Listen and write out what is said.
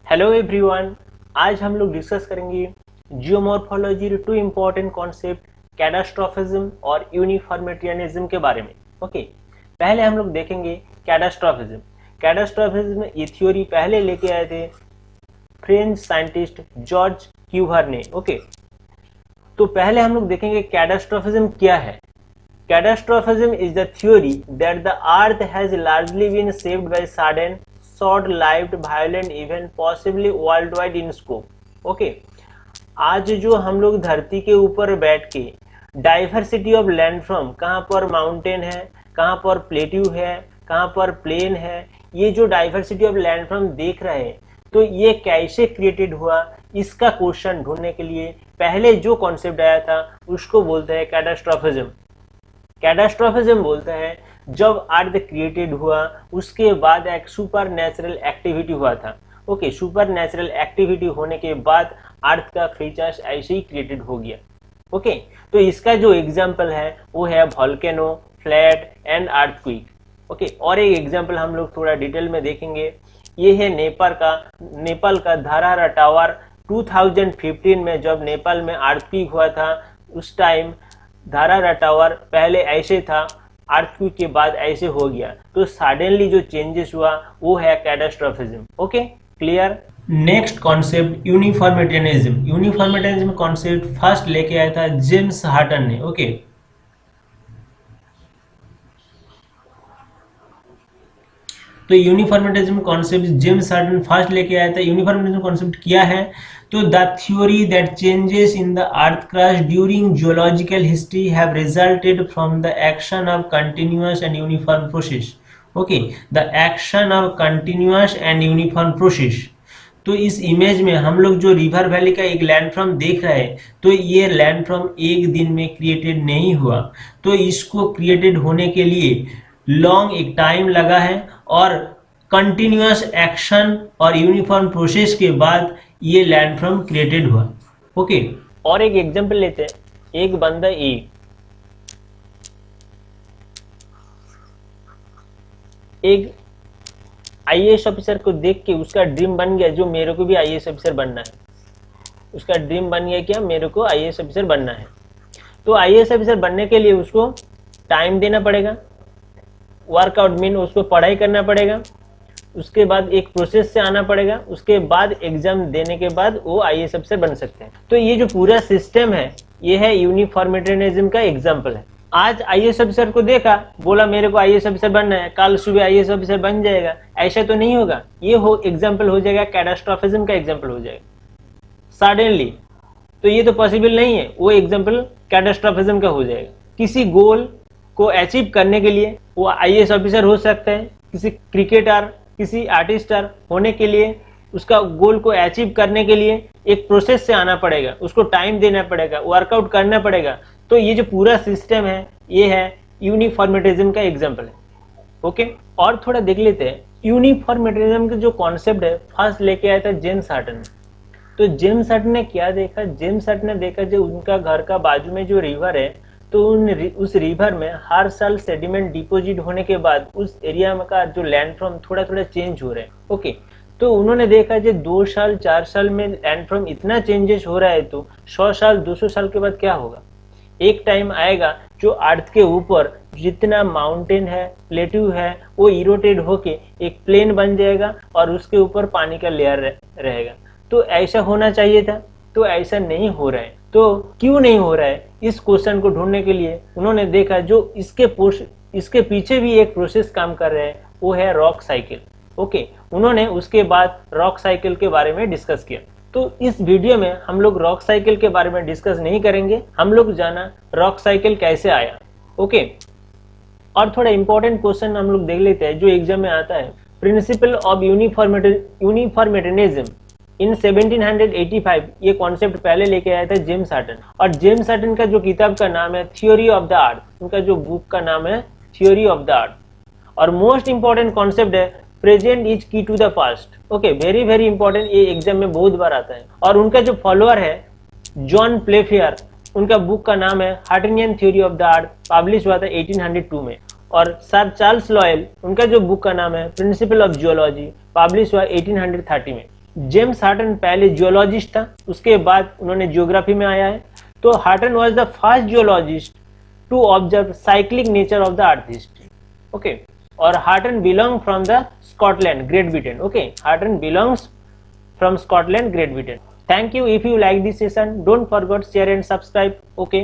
Hello everyone, आज हम लोग डिस्कस करेंगे जियोमॉर्फोलॉजी टू इम्पोर्टेंट कॉन्सेप्ट कैटास्ट्रोफिज्म और यूनिफॉर्मिटेरियनिज्म के बारे में। ओके, पहले हम लोग देखेंगे कैटास्ट्रोफिज्म। कैटास्ट्रोफिज्म ये थ्योरी पहले लेके आए थे फ्रेंच साइंटिस्ट जॉर्ज क्यूव्हर ने। ओके, तो पहले हम लोग देखेंगे कैटास्ट्रोफिज्म क्या है। Catastrophism is the theory that the earth has largely been shaped by sudden, short-lived, violent event, possibly worldwide in scope. Okay, आज जो हम लोग धरती के ऊपर बैठ के डाइवर्सिटी ऑफ लैंडफॉर्म, कहाँ पर माउंटेन है, कहाँ पर प्लेट्यू है, कहाँ पर प्लेन है, ये जो डाइवर्सिटी ऑफ लैंडफॉर्म देख रहे हैं, तो ये कैसे क्रिएटेड हुआ, इसका क्वेश्चन ढूंढने के लिए पहले जो कॉन्सेप्ट आया था उसको बोलते हैं कैटास्ट्रोफिज्म। कैटास्ट्रोफिज्म बोलता है जब अर्थ क्रिएटेड हुआ उसके बाद एक सुपर नेचुरल एक्टिविटी हुआ था। ओके, सुपर नेचुरल एक्टिविटी होने के बाद अर्थ का फीचर्स ऐसे ही क्रिएटेड हो गया। ओके, तो इसका जो एग्जांपल है वो है volcano, flat and earthquake. Okay, और एक एग्जांपल हम लोग थोड़ा डिटेल में देखेंगे। ये है नेपाल का धारारा टावर। 2015 में जब नेपाल में अर्थक्वेक हुआ था उस टाइम धारारा टावर पहले ऐसे था, अर्थक्वेक के बाद ऐसे हो गया, तो सडनली जो चेंजेस हुआ वो है catastrophism. Okay, clear. Next concept uniformitarianism. Uniformitarianism concept first लेके आया था जेम्स हटन ने। ओके, तो uniformitarianism concept James Hutton first लेके आया था। यूनिफॉर्मिटेरियनिज्म कॉन्सेप्ट क्या है? तो the theory that changes in the earth crust during geological history have resulted from the action of continuous and uniform process. Okay, the action of continuous and uniform process. तो इस image में हम लोग जो river valley का एक landform देख रहे हैं, तो ये लैंडफॉर्म एक दिन में क्रिएटेड नहीं हुआ, तो इसको क्रिएटेड होने के लिए लॉन्ग एक टाइम लगा है और कंटिन्यूअस एक्शन और यूनिफॉर्म प्रोसेस के बाद ये लैंडफॉर्म क्रिएटेड हुआ। ओके, और एक एग्जांपल लेते हैं। एक बंदा एक आईएएस ऑफिसर को देख के उसका ड्रीम बन गया जो मेरे को भी आईएएस ऑफिसर बनना है। उसका ड्रीम बन गया क्या, मेरे को आईएएस ऑफिसर बनना है। तो आईएएस ऑफिसर बनने के लिए उसको टाइम देना पड़ेगा, वर्कआउट मीन उसको पढ़ाई करना पड़ेगा, उसके बाद एक प्रोसेस से आना पड़ेगा, उसके बाद एग्जाम देने के बाद वो आईएएस ऑफिसर बन सकते हैं। तो ये जो पूरा सिस्टम है ये है यूनिफॉर्मिटेरियनिज्म का एग्जाम्पल है। आज आईएएस ऑफिसर को देखा, बोला मेरे को आईएएस ऑफिसर बनना है, कल सुबह आईएएस ऑफिसर बन जाएगा, ऐसा तो नहीं होगा। ये एग्जाम्पल हो जाएगा कैटास्ट्रोफिज्म का एग्जाम्पल हो जाएगा सडनली, तो ये तो पॉसिबल नहीं है। वो एग्जाम्पल कैटास्ट्रोफिज्म का हो जाएगा। किसी गोल को अचीव करने के लिए वो आईएएस ऑफिसर हो सकता है, किसी क्रिकेटर, किसी आर्टिस्टर होने के लिए उसका गोल को अचीव करने के लिए एक प्रोसेस से आना पड़ेगा, उसको टाइम देना पड़ेगा, वर्कआउट करना पड़ेगा। तो ये जो पूरा सिस्टम है ये है यूनिफॉर्मिटेरियनिज्म का एग्जांपल है। ओके, और थोड़ा देख लेते हैं यूनिफॉर्मिटेरियनिज्म का जो कॉन्सेप्ट है फर्स्ट लेके आया था जेम्स हटन। तो जेम्स हटन ने क्या देखा? जेम्स हटन ने देखा जो उनका घर का बाजू में जो रिवर है, तो उस रिवर में हर साल सेडिमेंट डिपोजिट होने के बाद उस एरिया में का जो लैंडफॉर्म थोड़ा थोड़ा चेंज हो रहा है। ओके, तो उन्होंने देखा जो 2 साल 4 साल में लैंडफॉर्म इतना चेंजेस हो रहा है, तो 100 साल 200 साल के बाद क्या होगा? एक टाइम आएगा जो अर्थ के ऊपर जितना माउंटेन है, प्लेट्यू है, वो इरोटेड होके एक प्लेन बन जाएगा और उसके ऊपर पानी का लेयर रहेगा। तो ऐसा होना चाहिए था, तो ऐसा नहीं हो रहा है। तो क्यों नहीं हो रहा है, इस क्वेश्चन को ढूंढने के लिए उन्होंने देखा जो इसके पीछे भी एक प्रोसेस काम कर रहे हैं, वो है रॉक साइकिल। ओके, उन्होंने उसके बाद रॉक साइकिल के बारे में डिस्कस किया। तो इस वीडियो में हम लोग रॉक साइकिल के बारे में डिस्कस नहीं करेंगे, हम लोग जाना रॉक साइकिल कैसे आया। ओके, और थोड़ा इंपॉर्टेंट क्वेश्चन हम लोग देख लेते हैं जो एग्जाम में आता है। प्रिंसिपल ऑफ यूनिफॉर्मिटेरियनिज्म इन 1785 ये कॉन्सेप्ट पहले लेके आया था जेम्स हटन। और जेम्स हटन का जो किताब का नाम है थ्योरी ऑफ द अर्थ, उनका जो बुक का नाम है थ्योरी ऑफ द अर्थ। और मोस्ट इंपॉर्टेंट कॉन्सेप्ट है present is key to the past. Okay, very very important, ये एग्जाम में बहुत बार आता है। और उनका जो फॉलोअर है जॉन प्लेफेयर, उनका बुक का नाम है Huttonian theory of the earth, publish हुआ था 1802 में। और सर चार्ल्स लॉयल, उनका जो बुक का नाम है प्रिंसिपल ऑफ जियोलॉजी, पब्लिश हुआ 1830 में। जेम्स हार्टन पहले जियोलॉजिस्ट था, उसके बाद उन्होंने जियोग्राफी में आया है। तो Hutton was the first geologist to observe cyclic nature of the earth history. Okay, और Hutton belong from the Scotland, Great Britain. Okay, Hutton belongs from Scotland, Great Britain. Thank you. If you like this session, don't forget share and subscribe. Okay.